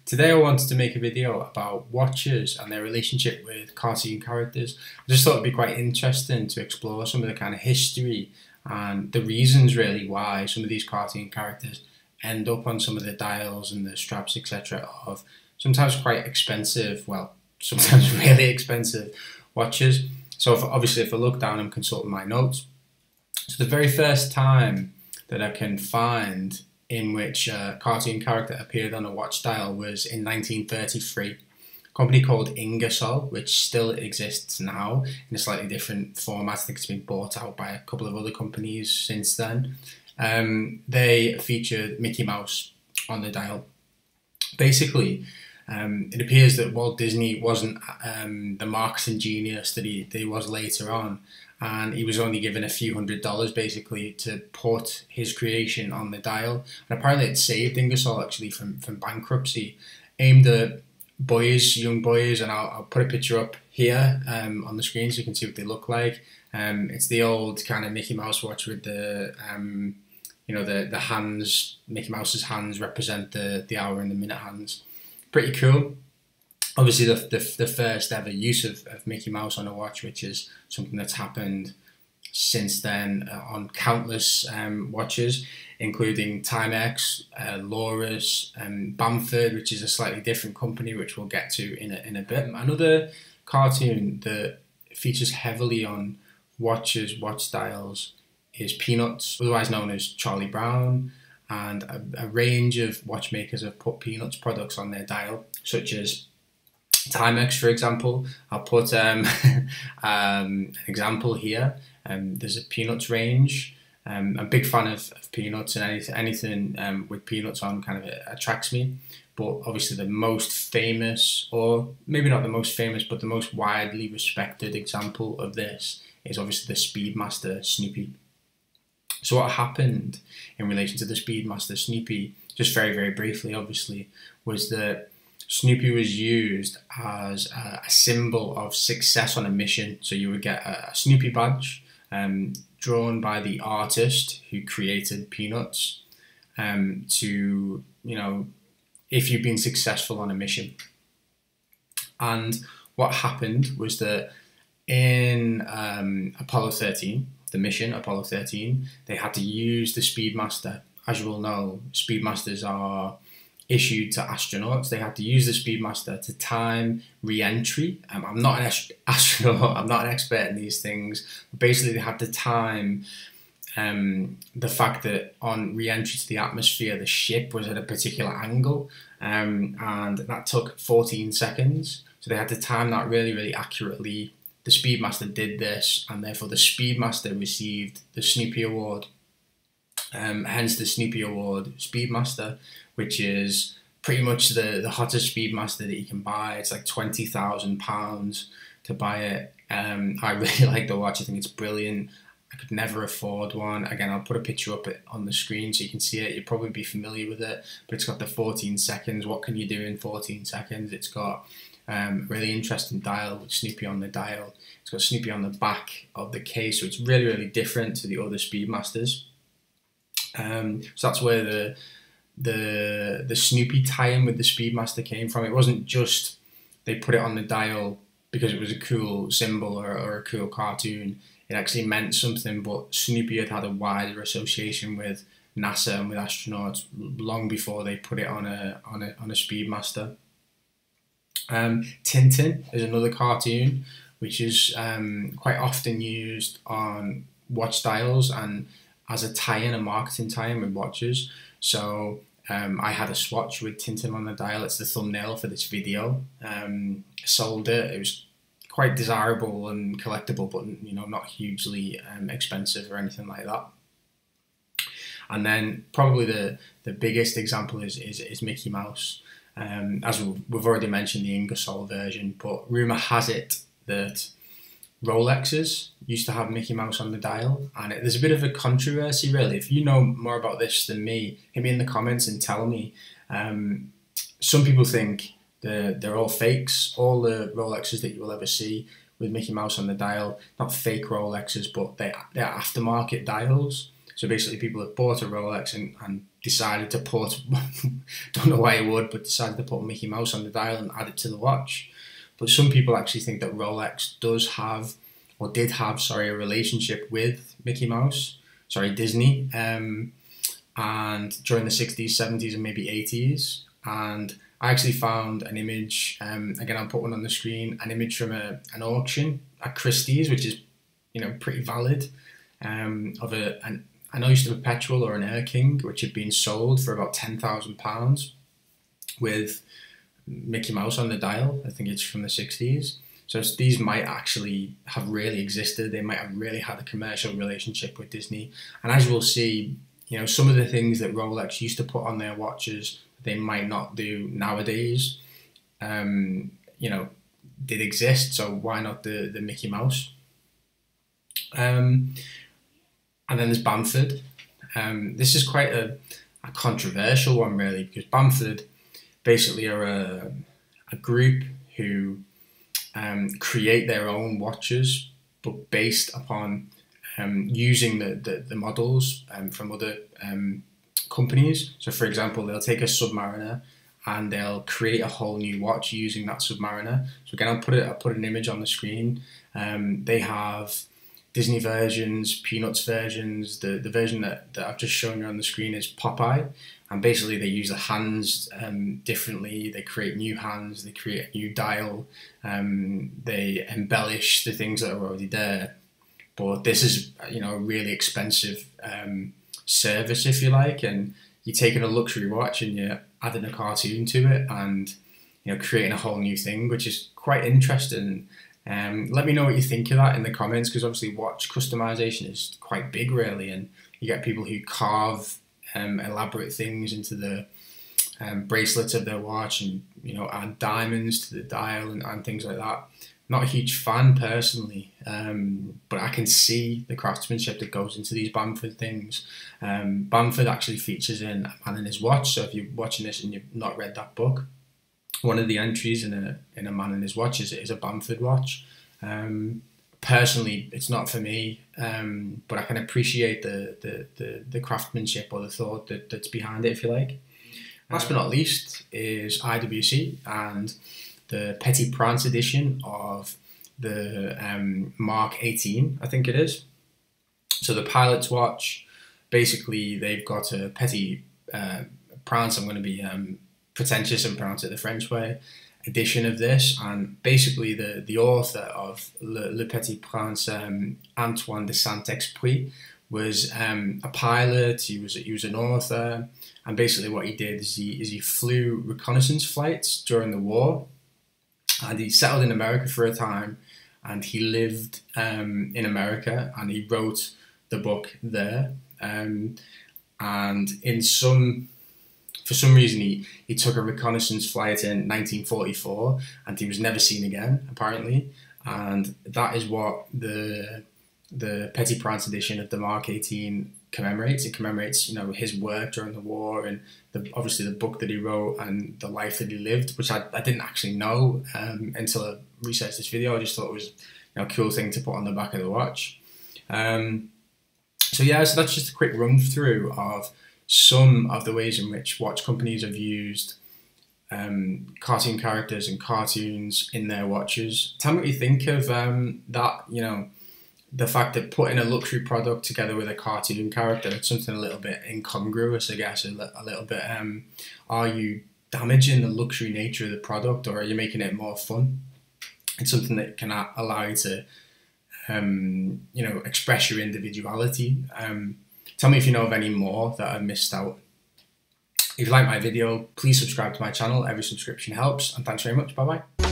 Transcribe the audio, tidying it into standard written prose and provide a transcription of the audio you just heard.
Today I wanted to make a video about watches and their relationship with cartoon characters. I just thought it'd be quite interesting to explore some of the kind of history and the reasons really why some of these cartoon characters end up on some of the dials and the straps, etc. of sometimes quite expensive, well, sometimes really expensive watches. So obviously if I look down and consult my notes, so the very first time that I can find in which a cartoon character appeared on a watch dial was in 1933. A company called Ingersoll, which still exists now in a slightly different format. I think it's been bought out by a couple of other companies since then. They featured Mickey Mouse on the dial. Basically, it appears that Walt Disney wasn't the marketing genius that he was later on, and he was only given a few $100s basically to put his creation on the dial. And apparently it saved Ingersoll actually from bankruptcy. Aimed at boys, young boys, and I'll put a picture up here on the screen so you can see what they look like. It's the old kind of Mickey Mouse watch with the the hands. Mickey Mouse's hands represent the hour and the minute hands. Pretty cool. Obviously the first ever use of Mickey Mouse on a watch, which is something that's happened since then on countless watches, including Timex, Loris, Bamford, which is a slightly different company, which we'll get to in a bit. Another cartoon that features heavily on watches, watch dials, is Peanuts, otherwise known as Charlie Brown, and a range of watchmakers have put Peanuts products on their dial, such as Timex, for example. I'll put an example here. There's a Peanuts range. I'm a big fan of Peanuts, and anything with Peanuts on kind of attracts me. But obviously the most famous, or maybe not the most famous, but the most widely respected example of this is obviously the Speedmaster Snoopy. So what happened in relation to the Speedmaster Snoopy, just very, very briefly, obviously, was that Snoopy was used as a symbol of success on a mission. So you would get a Snoopy badge drawn by the artist who created Peanuts to, if you've been successful on a mission. And what happened was that in Apollo 13, the mission Apollo 13, they had to use the Speedmaster. As you all know, Speedmasters are issued to astronauts. They had to use the Speedmaster to time re-entry. I'm not an astronaut, I'm not an expert in these things, but basically they had to time the fact that on re-entry to the atmosphere the ship was at a particular angle, and that took 14 seconds. So they had to time that really, really accurately. The Speedmaster did this, and therefore the Speedmaster received the Snoopy Award. Hence the Snoopy Award Speedmaster, which is pretty much the hottest Speedmaster that you can buy. It's like £20,000 to buy it. I really like the watch. I think it's brilliant. I could never afford one. Again, I'll put a picture up on the screen so you can see it. You'll probably be familiar with it, but it's got the 14 seconds. What can you do in 14 seconds? It's got a really interesting dial with Snoopy on the dial. It's got Snoopy on the back of the case, so it's really, really different to the other Speedmasters. So that's where the Snoopy tie-in with the Speedmaster came from. It wasn't just they put it on the dial because it was a cool symbol or a cool cartoon. It actually meant something, but Snoopy had a wider association with NASA and with astronauts long before they put it on a Speedmaster. Tintin is another cartoon which is quite often used on watch dials and as a tie-in, a marketing tie-in with watches. So I had a swatch with Tintin on the dial. It's the thumbnail for this video. I sold it. It was quite desirable and collectible, but not hugely expensive or anything like that. And then probably the biggest example is Mickey Mouse. As we've already mentioned, the Ingersoll version, but rumour has it that Rolexes used to have Mickey Mouse on the dial, and there's a bit of a controversy really. If you know more about this than me, hit me in the comments and tell me. Some people think they're all fakes. All the Rolexes that you will ever see with Mickey Mouse on the dial, not fake Rolexes, but they're aftermarket dials. So basically people have bought a Rolex and decided to put, don't know why he would, but decided to put Mickey Mouse on the dial and add it to the watch. But some people actually think that Rolex does have, or did have, sorry, a relationship with Mickey Mouse, sorry, Disney, and during the 60s, 70s, and maybe 80s. And I actually found an image, again, I'll put one on the screen, an image from an auction at Christie's, which is, you know, pretty valid, of an Oyster Perpetual or an Air King, which had been sold for about £10,000 with Mickey Mouse on the dial. I think it's from the 60s. So these might actually have really existed. They might have really had a commercial relationship with Disney. And as we'll see, you know, some of the things that Rolex used to put on their watches, they might not do nowadays, you know, did exist. So why not the Mickey Mouse? And then there's Bamford. This is quite a controversial one, really, because Bamford basically are a group who create their own watches, but based upon using the models from other companies. So, for example, they'll take a Submariner and they'll create a whole new watch using that Submariner. So again, I'll put an image on the screen. They have Disney versions, Peanuts versions. The version that I've just shown you on the screen is Popeye, and basically they use the hands differently. They create new hands, they create a new dial, they embellish the things that are already there. But this is, you know, a really expensive service, if you like, and you're taking a luxury watch and you're adding a cartoon to it, and, you know, creating a whole new thing, which is quite interesting. Let me know what you think of that in the comments, because obviously watch customization is quite big, really, and you get people who carve elaborate things into the bracelets of their watch, and, you know, add diamonds to the dial and things like that. Not a huge fan personally, but I can see the craftsmanship that goes into these Bamford things. Bamford actually features in A Man and His Watch, so if you're watching this and you've not read that book, one of the entries in A Man and His Watch is a Bamford watch. Personally, it's not for me, but I can appreciate the craftsmanship or the thought that's behind it, if you like. Last but not least is IWC and the Petit Prince edition of the Mark 18, I think it is. So the pilot's watch, basically they've got a Petit Prince, I'm going to be pretentious and pronounce it the French way, edition of this, and basically the author of Le Petit Prince, Antoine de Saint-Exupéry, was a pilot. He was an author, and basically what he did is he flew reconnaissance flights during the war, and he settled in America for a time, and he lived in America, and he wrote the book there, and for some reason he took a reconnaissance flight in 1944, and he was never seen again, apparently, and that is what the Petit Prince edition of the Mark 18 commemorates. It commemorates, you know, his work during the war, and obviously the book that he wrote and the life that he lived, which I didn't actually know until I researched this video. I just thought it was, you know, a cool thing to put on the back of the watch. So yeah, so that's just a quick run through of some of the ways in which watch companies have used cartoon characters and cartoons in their watches. Tell me what you think of that, you know, the fact that putting a luxury product together with a cartoon character, it's something a little bit incongruous, I guess, a little bit, are you damaging the luxury nature of the product, or are you making it more fun? It's something that can allow you to, you know, express your individuality. Tell me if you know of any more that I've missed out. If you like my video, please subscribe to my channel. Every subscription helps, and thanks very much. Bye bye.